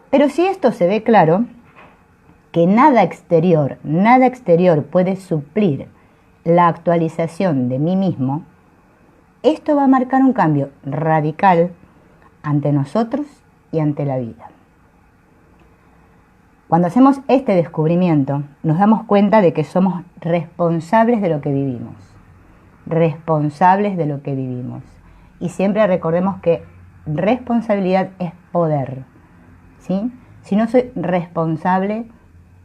Pero si esto se ve claro, que nada exterior puede suplir la actualización de mí mismo, esto va a marcar un cambio radical ante nosotros y ante la vida. Cuando hacemos este descubrimiento, nos damos cuenta de que somos responsables de lo que vivimos. Responsables de lo que vivimos. Y siempre recordemos que responsabilidad es poder, ¿sí? Si no soy responsable,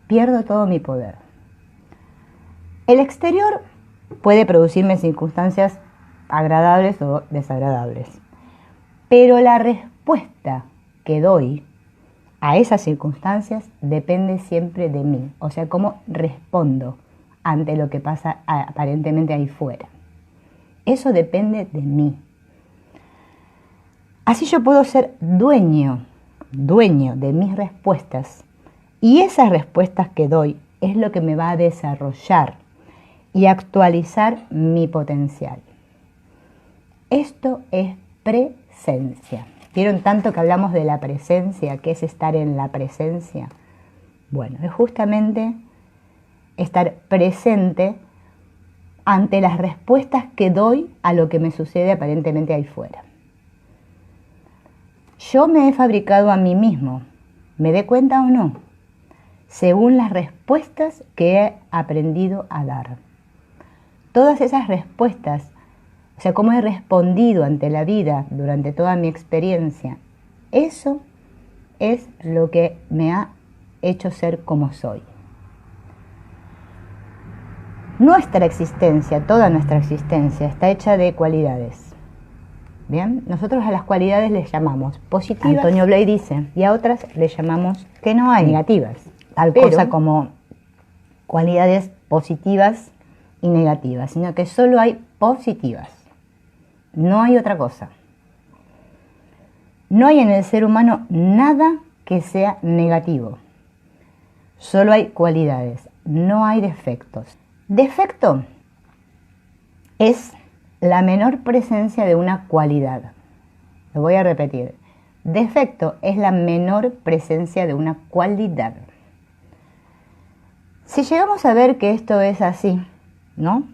pierdo todo mi poder. El exterior puede producirme circunstancias agradables o desagradables, pero la respuesta que doy a esas circunstancias depende siempre de mí, o sea, cómo respondo ante lo que pasa aparentemente ahí fuera. Eso depende de mí. Así yo puedo ser dueño de mis respuestas, y esas respuestas que doy es lo que me va a desarrollar y actualizar mi potencial. Esto es presencia. ¿Vieron tanto que hablamos de la presencia? ¿Qué es estar en la presencia? Bueno, es justamente estar presente ante las respuestas que doy a lo que me sucede aparentemente ahí fuera. Yo me he fabricado a mí mismo, ¿me dé cuenta o no? Según las respuestas que he aprendido a dar. Todas esas respuestas, o sea, cómo he respondido ante la vida durante toda mi experiencia, eso es lo que me ha hecho ser como soy. Nuestra existencia, toda nuestra existencia, está hecha de cualidades. ¿Bien? Nosotros a las cualidades les llamamos positivas, Antonio Blay dice, y a otras les llamamos que no hay negativas. Tal cosa como cualidades positivas y negativas, sino que solo hay positivas. No hay otra cosa. No hay en el ser humano nada que sea negativo. Solo hay cualidades, no hay defectos. Defecto es la menor presencia de una cualidad. Lo voy a repetir. Defecto es la menor presencia de una cualidad. Si llegamos a ver que esto es así, ¿no?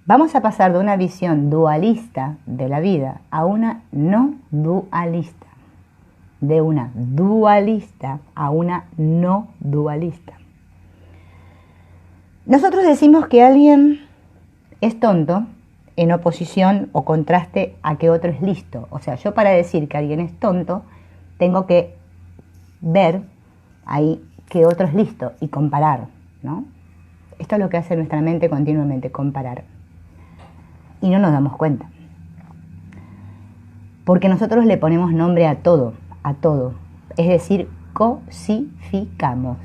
Vamos a pasar de una visión dualista de la vida a una no dualista. De una dualista a una no dualista. Nosotros decimos que alguien es tonto en oposición o contraste a que otro es listo. O sea, yo para decir que alguien es tonto, tengo que ver ahí que otro es listo y comparar, ¿no? Esto es lo que hace nuestra mente continuamente, comparar. Y no nos damos cuenta. Porque nosotros le ponemos nombre a todo, es decir, cosificamos.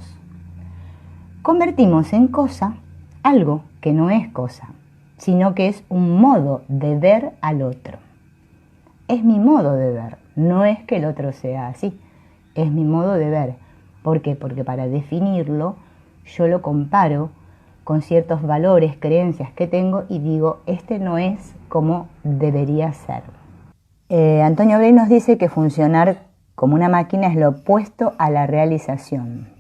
Convertimos en cosa algo que no es cosa, sino que es un modo de ver al otro. Es mi modo de ver, no es que el otro sea así, es mi modo de ver. ¿Por qué? Porque para definirlo yo lo comparo con ciertos valores, creencias que tengo y digo, este no es como debería ser. Antonio Blay nos dice que funcionar como una máquina es lo opuesto a la realización.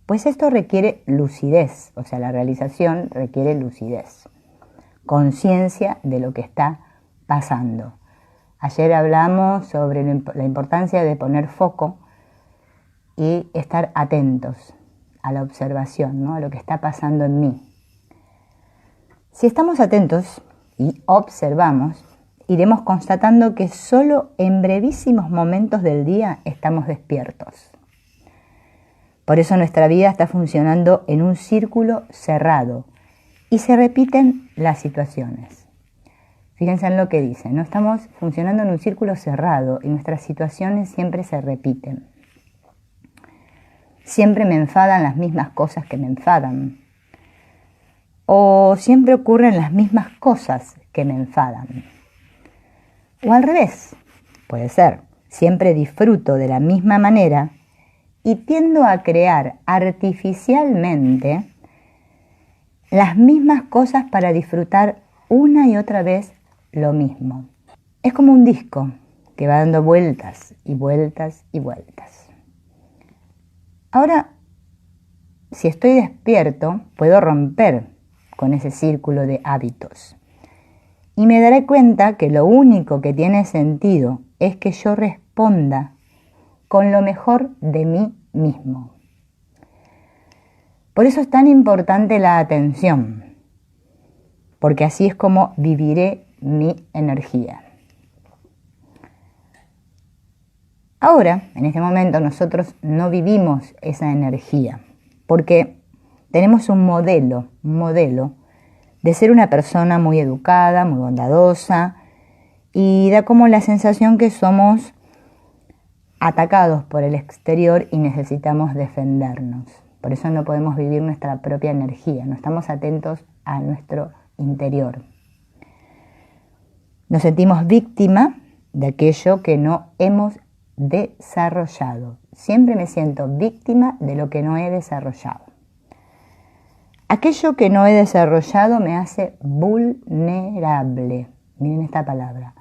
Pues esto requiere lucidez, o sea, la realización requiere lucidez, conciencia de lo que está pasando. Ayer hablamos sobre la importancia de poner foco y estar atentos a la observación, ¿no? A lo que está pasando en mí. Si estamos atentos y observamos, iremos constatando que solo en brevísimos momentos del día estamos despiertos. Por eso nuestra vida está funcionando en un círculo cerrado y se repiten las situaciones. Fíjense en lo que dice, ¿no? Estamos funcionando en un círculo cerrado y nuestras situaciones siempre se repiten. Siempre me enfadan las mismas cosas que me enfadan. O siempre ocurren las mismas cosas que me enfadan. O al revés, puede ser, siempre disfruto de la misma manera y tiendo a crear artificialmente las mismas cosas para disfrutar una y otra vez lo mismo. Es como un disco que va dando vueltas y vueltas y vueltas. Ahora, si estoy despierto, puedo romper con ese círculo de hábitos. Y me daré cuenta que lo único que tiene sentido es que yo responda con lo mejor de mí mismo. Por eso es tan importante la atención, porque así es como viviré mi energía. Ahora, en este momento, nosotros no vivimos esa energía, porque tenemos un modelo de ser una persona muy educada, muy bondadosa, y da como la sensación que somos atacados por el exterior y necesitamos defendernos. Por eso no podemos vivir nuestra propia energía, no estamos atentos a nuestro interior. Nos sentimos víctima de aquello que no hemos desarrollado. Siempre me siento víctima de lo que no he desarrollado. Aquello que no he desarrollado me hace vulnerable. Miren esta palabra.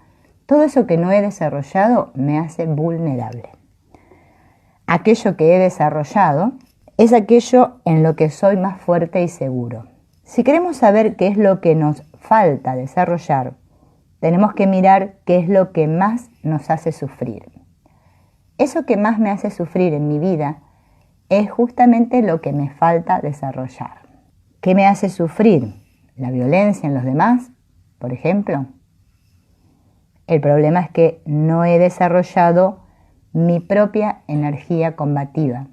Todo eso que no he desarrollado me hace vulnerable. Aquello que he desarrollado es aquello en lo que soy más fuerte y seguro. Si queremos saber qué es lo que nos falta desarrollar, tenemos que mirar qué es lo que más nos hace sufrir. Eso que más me hace sufrir en mi vida es justamente lo que me falta desarrollar. ¿Qué me hace sufrir? ¿La violencia en los demás, por ejemplo? El problema es que no he desarrollado mi propia energía combativa.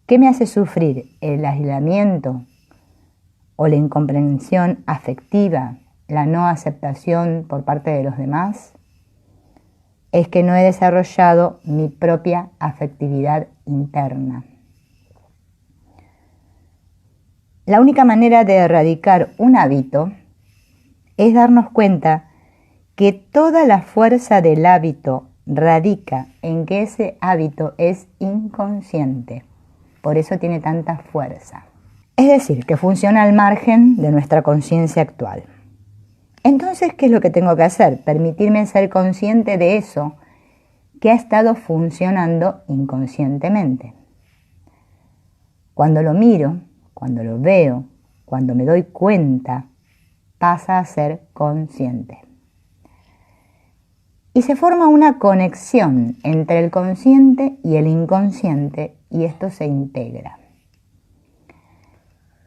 ¿Qué me hace sufrir? ¿El aislamiento o la incomprensión afectiva, la no aceptación por parte de los demás? Es que no he desarrollado mi propia afectividad interna. La única manera de erradicar un hábito es darnos cuenta que toda la fuerza del hábito radica en que ese hábito es inconsciente. Por eso tiene tanta fuerza. Es decir, que funciona al margen de nuestra conciencia actual. Entonces, ¿qué es lo que tengo que hacer? Permitirme ser consciente de eso que ha estado funcionando inconscientemente. Cuando lo miro, cuando lo veo, cuando me doy cuenta, pasa a ser consciente. Y se forma una conexión entre el consciente y el inconsciente y esto se integra.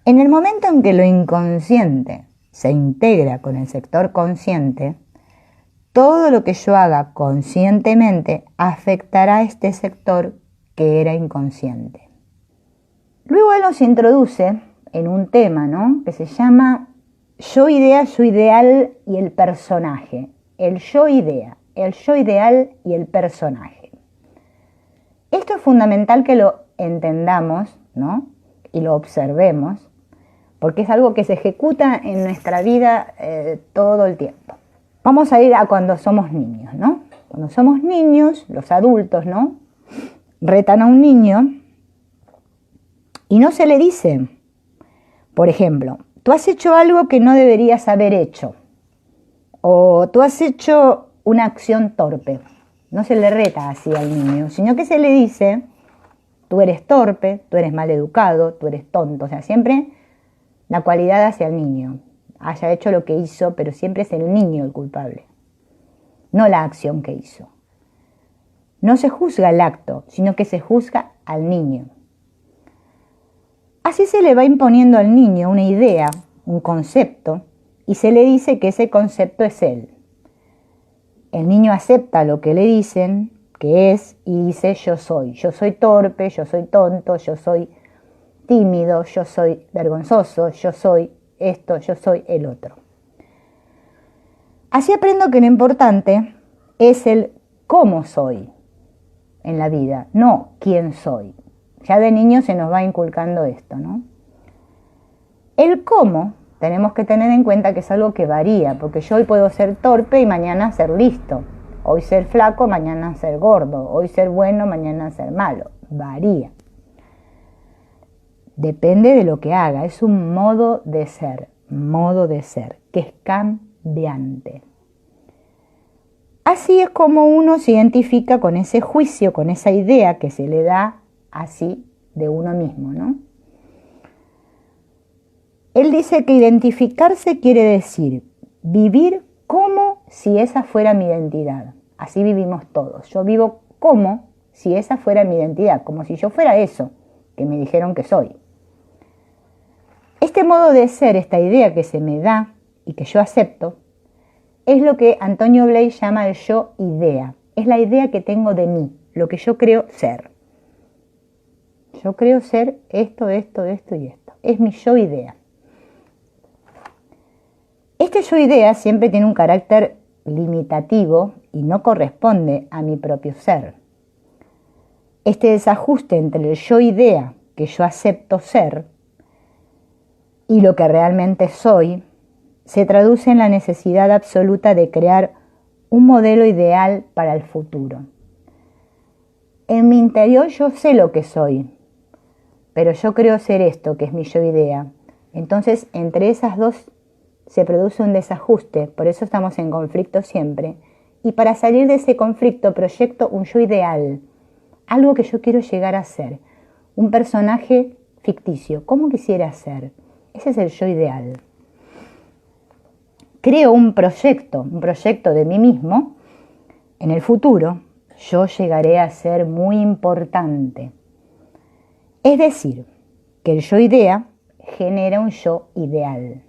En el momento en que lo inconsciente se integra con el sector consciente, todo lo que yo haga conscientemente afectará a este sector que era inconsciente. Luego él nos introduce en un tema, ¿no?, que se llama yo idea, yo ideal y el personaje. El yo idea, el yo ideal y el personaje. Esto es fundamental que lo entendamos, ¿no?, y lo observemos, porque es algo que se ejecuta en nuestra vida todo el tiempo. Vamos a ir a cuando somos niños, ¿no? Cuando somos niños, los adultos, ¿no?, retan a un niño y no se le dice, por ejemplo, tú has hecho algo que no deberías haber hecho, o tú has hecho una acción torpe. No se le reta así al niño, sino que se le dice, tú eres torpe, tú eres mal educado, tú eres tonto. O sea, siempre la cualidad hacia el niño. Haya hecho lo que hizo, pero siempre es el niño el culpable, no la acción que hizo. No se juzga el acto, sino que se juzga al niño. Así se le va imponiendo al niño una idea, un concepto, y se le dice que ese concepto es él. El niño acepta lo que le dicen, que es, y dice yo soy torpe, yo soy tonto, yo soy tímido, yo soy vergonzoso, yo soy esto, yo soy el otro. Así aprendo que lo importante es el cómo soy en la vida, no quién soy. Ya de niño se nos va inculcando esto, ¿no? El cómo tenemos que tener en cuenta que es algo que varía, porque yo hoy puedo ser torpe y mañana ser listo. Hoy ser flaco, mañana ser gordo. Hoy ser bueno, mañana ser malo. Varía. Depende de lo que haga. Es un modo de ser, que es cambiante. así es como uno se identifica con ese juicio, con esa idea que se le da así de uno mismo, ¿no? Él dice que identificarse quiere decir vivir como si esa fuera mi identidad. Así vivimos todos. Yo vivo como si esa fuera mi identidad, como si yo fuera eso que me dijeron que soy. Este modo de ser, esta idea que se me da y que yo acepto, es lo que Antonio Blay llama el yo idea. Es la idea que tengo de mí, lo que yo creo ser. Yo creo ser esto, esto, esto y esto. Es mi yo idea. Este yo idea siempre tiene un carácter limitativo y no corresponde a mi propio ser. Este desajuste entre el yo idea que yo acepto ser y lo que realmente soy se traduce en la necesidad absoluta de crear un modelo ideal para el futuro. En mi interior yo sé lo que soy, pero yo creo ser esto, que es mi yo idea. Entonces, entre esas dos se produce un desajuste, por eso estamos en conflicto siempre. Y para salir de ese conflicto proyecto un yo ideal, algo que yo quiero llegar a ser, un personaje ficticio. ¿Cómo quisiera ser? Ese es el yo ideal. Creo un proyecto de mí mismo. En el futuro, yo llegaré a ser muy importante. Es decir, que el yo idea genera un yo ideal.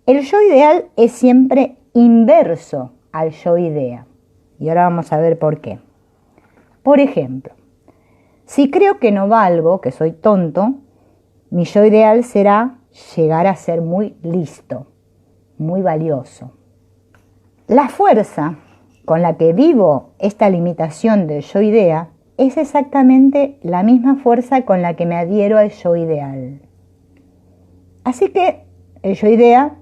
El yo ideal es siempre inverso al yo idea. Y ahora vamos a ver por qué. Por ejemplo, si creo que no valgo, que soy tonto, mi yo ideal será llegar a ser muy listo, muy valioso. La fuerza con la que vivo esta limitación del yo idea es exactamente la misma fuerza con la que me adhiero al yo ideal. Así que el yo idea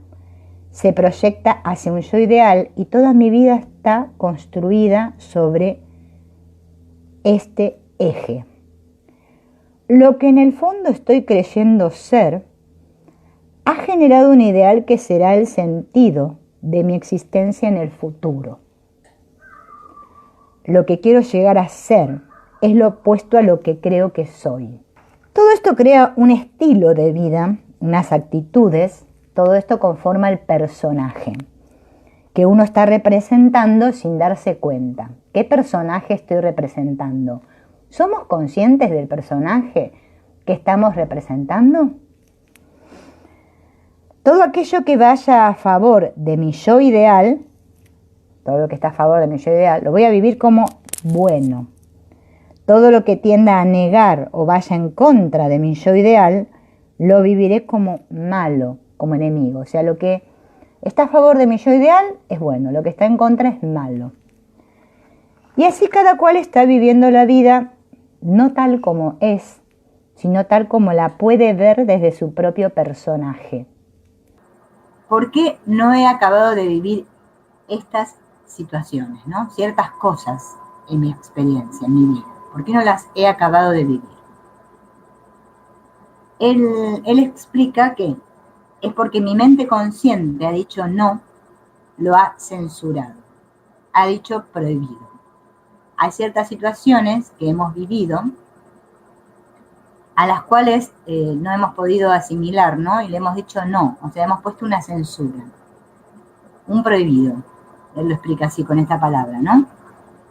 se proyecta hacia un yo ideal y toda mi vida está construida sobre este eje. Lo que en el fondo estoy creyendo ser ha generado un ideal que será el sentido de mi existencia en el futuro. Lo que quiero llegar a ser es lo opuesto a lo que creo que soy. Todo esto crea un estilo de vida, unas actitudes. Todo esto conforma el personaje que uno está representando sin darse cuenta. ¿Qué personaje estoy representando? ¿Somos conscientes del personaje que estamos representando? Todo aquello que vaya a favor de mi yo ideal, todo lo que está a favor de mi yo ideal, lo voy a vivir como bueno. Todo lo que tienda a negar o vaya en contra de mi yo ideal, lo viviré como malo, como enemigo. O sea, lo que está a favor de mi yo ideal es bueno, lo que está en contra es malo. Y así cada cual está viviendo la vida no tal como es, sino tal como la puede ver desde su propio personaje. ¿Por qué no he acabado de vivir estas situaciones, ¿no? Ciertas cosas en mi experiencia, en mi vida? ¿Por qué no las he acabado de vivir? Él explica que es porque mi mente consciente ha dicho no, lo ha censurado, ha dicho prohibido. Hay ciertas situaciones que hemos vivido a las cuales no hemos podido asimilar, ¿no? Y le hemos dicho no, o sea, hemos puesto una censura, un prohibido. Él lo explica así con esta palabra, ¿no?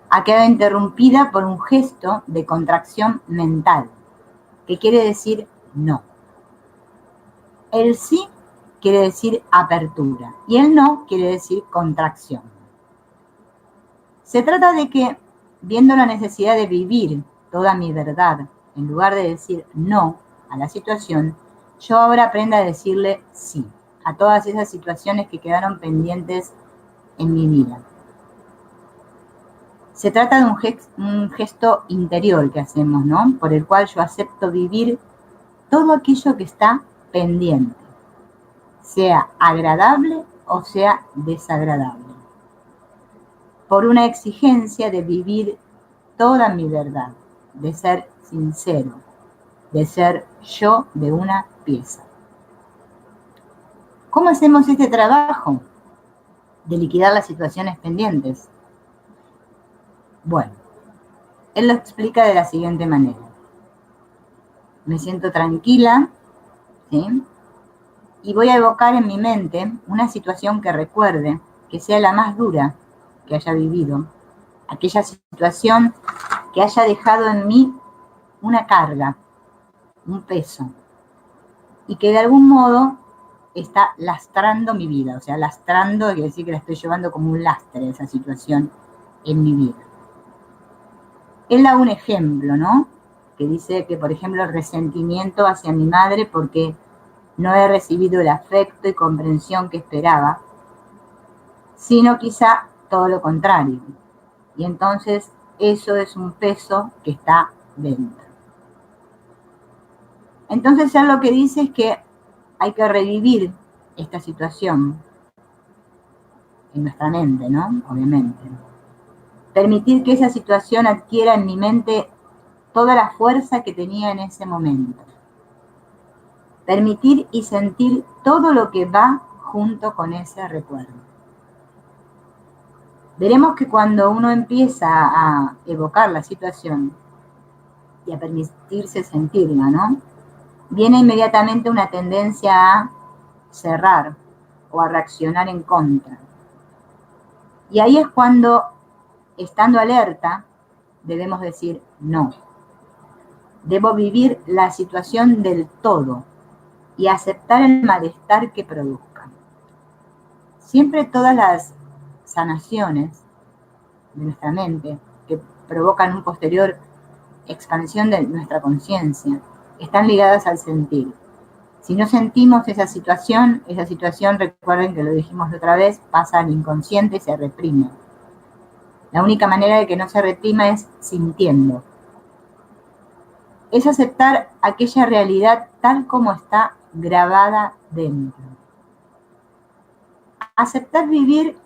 Ha quedado interrumpida por un gesto de contracción mental, que quiere decir no. El sí quiere decir apertura y el no quiere decir contracción. Se trata de que, viendo la necesidad de vivir toda mi verdad, en lugar de decir no a la situación, yo ahora aprenda a decirle sí a todas esas situaciones que quedaron pendientes en mi vida. Se trata de un gesto interior que hacemos, ¿no? Por el cual yo acepto vivir todo aquello que está pendiente, sea agradable o sea desagradable, por una exigencia de vivir toda mi verdad, de ser sincero, de ser yo de una pieza. ¿Cómo hacemos este trabajo? de liquidar las situaciones pendientes. Bueno, él lo explica de la siguiente manera. Me siento tranquila, ¿sí? Y voy a evocar en mi mente una situación que recuerde, que sea la más dura que haya vivido, aquella situación que haya dejado en mí una carga, un peso, y que de algún modo está lastrando mi vida. O sea, lastrando quiere decir que la estoy llevando como un lastre esa situación en mi vida. Él da un ejemplo, ¿no? Que dice que, por ejemplo, el resentimiento hacia mi madre porque no he recibido el afecto y comprensión que esperaba, sino quizá todo lo contrario. Y entonces eso es un peso que está dentro. Entonces él lo que dice es que hay que revivir esta situación en nuestra mente, ¿no? Obviamente. Permitir que esa situación adquiera en mi mente toda la fuerza que tenía en ese momento. Permitir y sentir todo lo que va junto con ese recuerdo. Veremos que cuando uno empieza a evocar la situación y a permitirse sentirla, ¿no? Viene inmediatamente una tendencia a cerrar o a reaccionar en contra. Y ahí es cuando, estando alerta, debemos decir no. Debo vivir la situación del todo y aceptar el malestar que produzca. Siempre todas las sanaciones de nuestra mente que provocan un posterior expansión de nuestra conciencia están ligadas al sentir. Si no sentimos esa situación, recuerden que lo dijimos otra vez, pasa al inconsciente y se reprime. La única manera de que no se reprima es sintiendo. Es aceptar aquella realidad tal como está grabada dentro. Aceptar vivir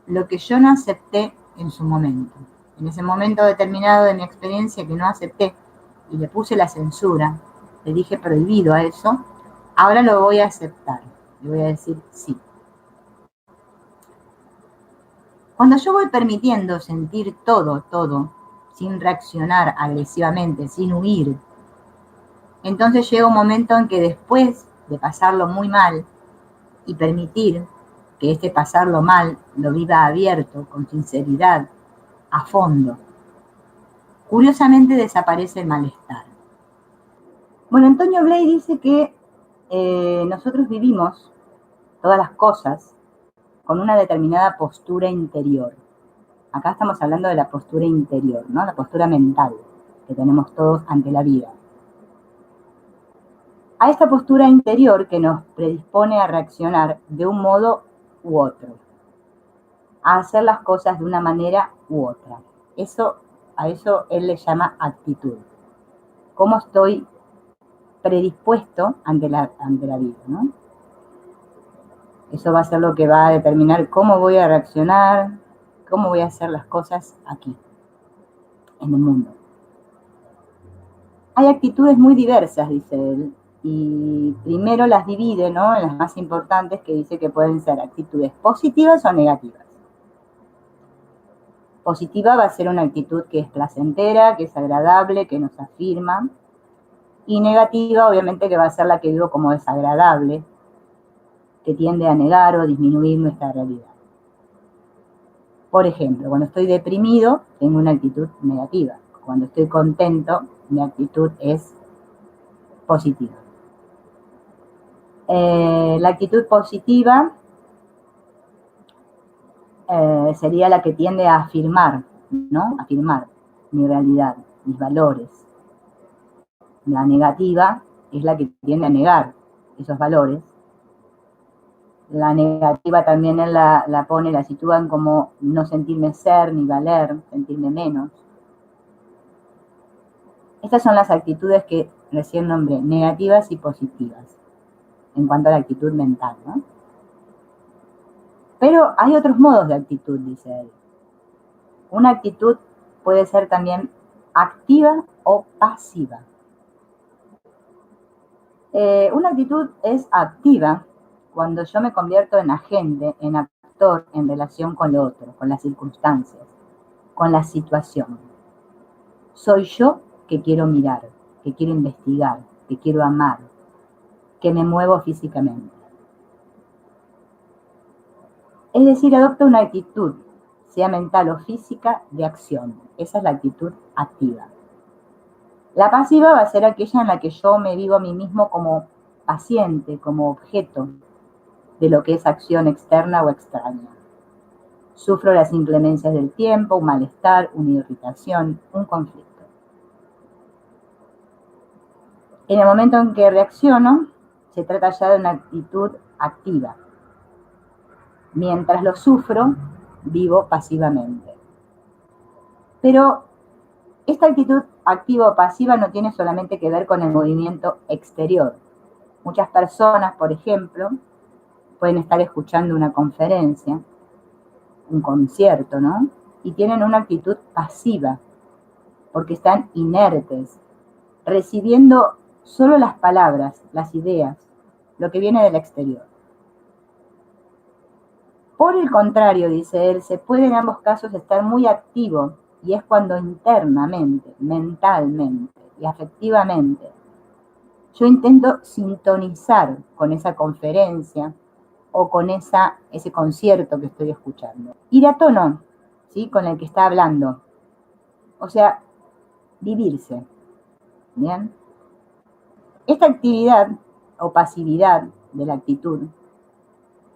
lo que yo no acepté en su momento. En ese momento determinado de mi experiencia que no acepté y le puse la censura, le dije prohibido a eso, ahora lo voy a aceptar. Le voy a decir sí. Cuando yo voy permitiendo sentir todo, sin reaccionar agresivamente, sin huir, entonces llega un momento en que después de pasarlo muy mal y permitir que este pasarlo mal lo viva abierto, con sinceridad, a fondo, curiosamente desaparece el malestar. Bueno, Antonio Blay dice que nosotros vivimos todas las cosas con una determinada postura interior. Acá estamos hablando de la postura interior, ¿no? La postura mental que tenemos todos ante la vida. A esta postura interior que nos predispone a reaccionar de un modo u otro, a hacer las cosas de una manera u otra. A eso él le llama actitud. ¿Cómo estoy predispuesto ante la vida, ¿no? Eso va a ser lo que va a determinar cómo voy a reaccionar, cómo voy a hacer las cosas aquí, en el mundo. Hay actitudes muy diversas, dice él, y primero las divide, ¿no?, en las más importantes, que dice que pueden ser actitudes positivas o negativas. Positiva va a ser una actitud que es placentera, que es agradable, que nos afirma, y negativa obviamente que va a ser la que digo como desagradable, que tiende a negar o disminuir nuestra realidad. Por ejemplo, cuando estoy deprimido, tengo una actitud negativa. Cuando estoy contento, mi actitud es positiva. La actitud positiva sería la que tiende a afirmar, ¿no? Afirmar mi realidad, mis valores. La negativa es la que tiende a negar esos valores. La negativa también él la sitúan como no sentirme ser ni valer, sentirme menos. Estas son las actitudes que recién nombré, negativas y positivas, en cuanto a la actitud mental, ¿no? Pero hay otros modos de actitud, dice él. Una actitud puede ser también activa o pasiva. Una actitud es activa cuando yo me convierto en agente, en actor actor en relación con lo otro, con las circunstancias, con la situación. Soy yo que quiero mirar, que quiero investigar, que quiero amar, que me muevo físicamente. Es decir, adopta una actitud, sea mental o física, de acción. Esa es la actitud activa. La pasiva va a ser aquella en la que yo me vivo a mí mismo como paciente, como objeto de lo que es acción externa o extraña. Sufro las inclemencias del tiempo, un malestar, una irritación, un conflicto. En el momento en que reacciono, se trata ya de una actitud activa. Mientras lo sufro, vivo pasivamente. Pero esta actitud activa o pasiva no tiene solamente que ver con el movimiento exterior. Muchas personas, por ejemplo, pueden estar escuchando una conferencia, un concierto, ¿no? Y tienen una actitud pasiva, porque están inertes, recibiendo solo las palabras, las ideas, lo que viene del exterior. Por el contrario, dice él, se puede en ambos casos estar muy activo, y es cuando internamente, mentalmente y afectivamente yo intento sintonizar con esa conferencia o con ese concierto que estoy escuchando. Ir a tono, ¿sí?, con el que está hablando. O sea, vivirse. ¿Bien? Esta actividad o pasividad de la actitud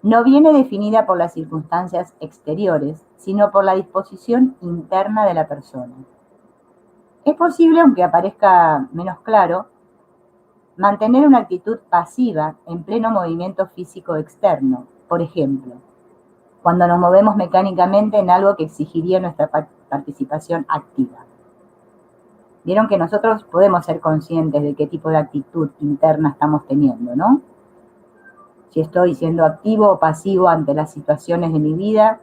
no viene definida por las circunstancias exteriores, sino por la disposición interna de la persona. Es posible, aunque aparezca menos claro, mantener una actitud pasiva en pleno movimiento físico externo. Por ejemplo, cuando nos movemos mecánicamente en algo que exigiría nuestra participación activa. Vieron que nosotros podemos ser conscientes de qué tipo de actitud interna estamos teniendo, ¿no? Si estoy siendo activo o pasivo ante las situaciones de mi vida,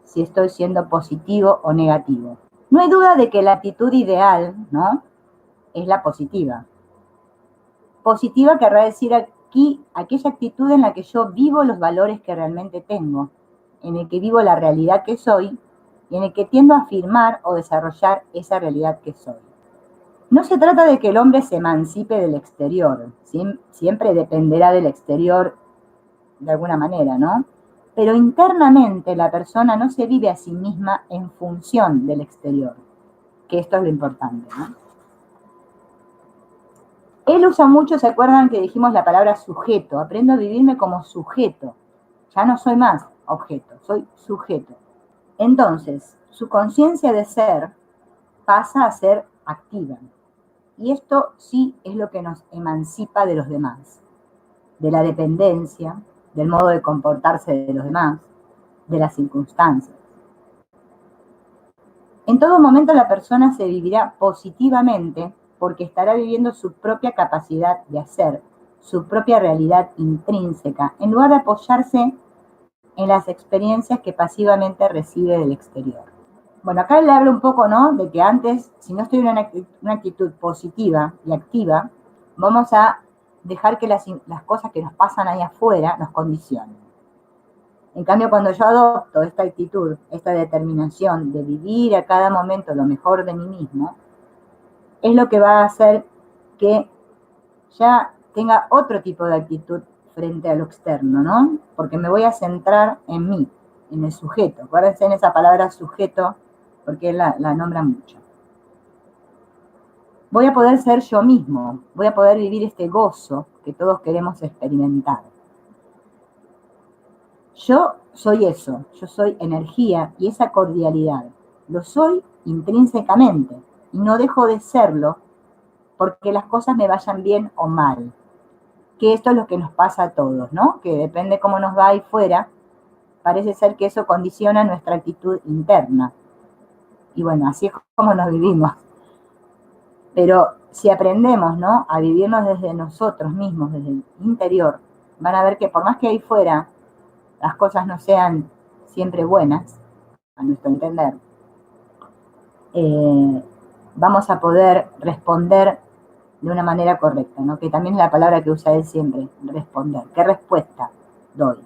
si estoy siendo positivo o negativo. No hay duda de que la actitud ideal, ¿no?, es la positiva. Positiva querrá decir aquí aquella actitud en la que yo vivo los valores que realmente tengo, en el que vivo la realidad que soy y en el que tiendo a afirmar o desarrollar esa realidad que soy. No se trata de que el hombre se emancipe del exterior, siempre dependerá del exterior de alguna manera, ¿no? Pero internamente la persona no se vive a sí misma en función del exterior, que esto es lo importante, ¿no? Él usa mucho, ¿se acuerdan que dijimos la palabra sujeto? Aprendo a vivirme como sujeto. Ya no soy más objeto, soy sujeto. Entonces, su conciencia de ser pasa a ser activa. Y esto sí es lo que nos emancipa de los demás, de la dependencia, del modo de comportarse de los demás, de las circunstancias. En todo momento la persona se vivirá positivamente porque estará viviendo su propia capacidad de hacer, su propia realidad intrínseca, en lugar de apoyarse en las experiencias que pasivamente recibe del exterior. Bueno, acá le hablo un poco, ¿no?, de que antes, si no estoy en una actitud positiva y activa, vamos a dejar que las cosas que nos pasan ahí afuera nos condicionen. En cambio, cuando yo adopto esta actitud, esta determinación de vivir a cada momento lo mejor de mí mismo, es lo que va a hacer que ya tenga otro tipo de actitud frente a lo externo, ¿no? Porque me voy a centrar en mí, en el sujeto. Acuérdense en esa palabra sujeto, porque él la nombra mucho. Voy a poder ser yo mismo, voy a poder vivir este gozo que todos queremos experimentar. Yo soy eso, yo soy energía y esa cordialidad. Lo soy intrínsecamente y no dejo de serlo porque las cosas me vayan bien o mal. Que esto es lo que nos pasa a todos, ¿no? Que depende cómo nos va ahí fuera, parece ser que eso condiciona nuestra actitud interna. Y bueno, así es como nos vivimos. Pero si aprendemos, ¿no?, a vivirnos desde nosotros mismos, desde el interior, van a ver que por más que ahí fuera las cosas no sean siempre buenas, a nuestro entender, vamos a poder responder de una manera correcta, ¿no?, que también es la palabra que usa él siempre, responder. ¿Qué respuesta doy?